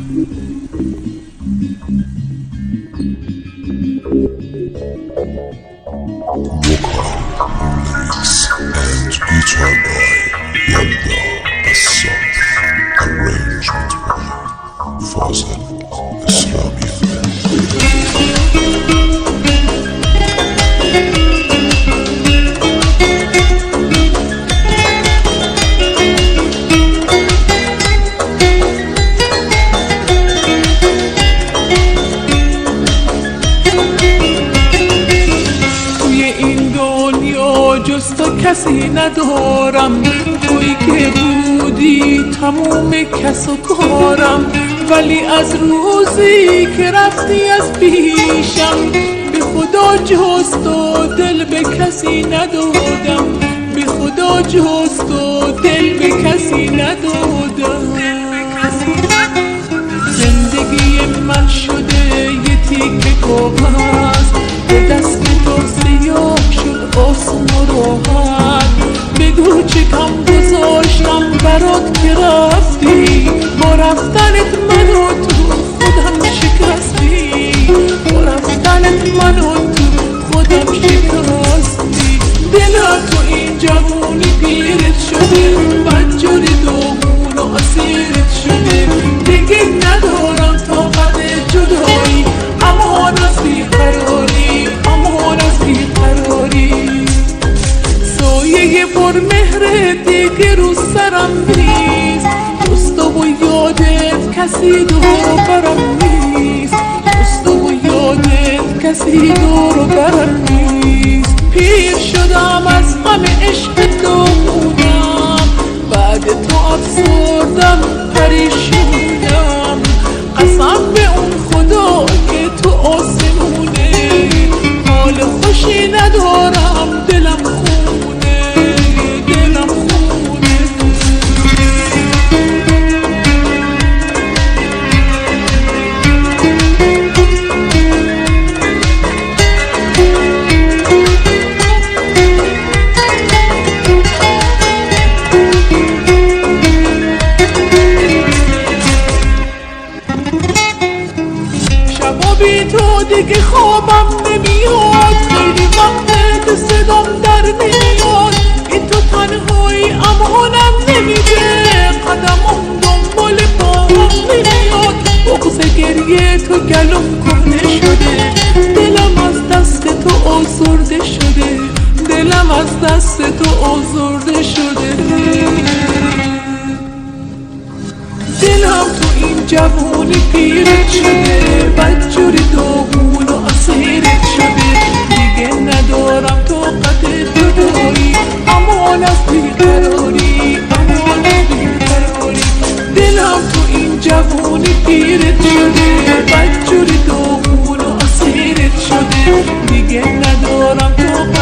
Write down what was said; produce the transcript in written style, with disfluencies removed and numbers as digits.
and guitar by Yanda Assad. Arrangement by Fazal Islami. جز تو کسی ندارم، تویی که بودی تموم کس و کارم. ولی از روزی که رفتی از پیشم، به خدا جز تو دل به کسی ندادم، به خدا جز تو دل به کسی ندادم. زندگی من شده یه تیکه کاغذ، به دست تو سیاه شد آسون و راحت. بگو چه کم گذاشتم برات که رفتی، با رفتنت منو تو خودم شکستی، با رفتنت منو تو خودم شکستی. دلم تو این جوانی پیرت شده، بدجوری دومون و اسیرت شده. دیگه ندارم طاقت جدایی، امان از بیقراری، امان از بیقراری. سایه پر مهر دیگه رو سرم نیست، جز تو و یادت کسی دور برم نیست، جز تو و یادت کسی دور برم نیست. پیر شدم از غم عشق دومونم، بعد تو افسردم پریشونم. قسم به اون خدا که تو آسمونه، حال خوشی ندارم، دلم خونه، دلم خونه. بی تو دیگه خوابم نمیاد، خیلی وقت صدام در نمیاد. این تو تنهایی امانم نمیده، قدمم دنبال پاهم نمیاد. بغض گریه تو گلوم کهنه شده، دلم از دست تو آزرده شده، دلم از دست تو آزرده شده. دلم تو این جوانی پیرت شده، بدجوری دومون و اسیرت شده. دیگه ندارم طاقت جدایی، امان از بیقراری، امان از بیقراری. دلم تو این جوانی پیرت شده، بدجوری دومون و اسیرت شده. دیگه ندارم طاقت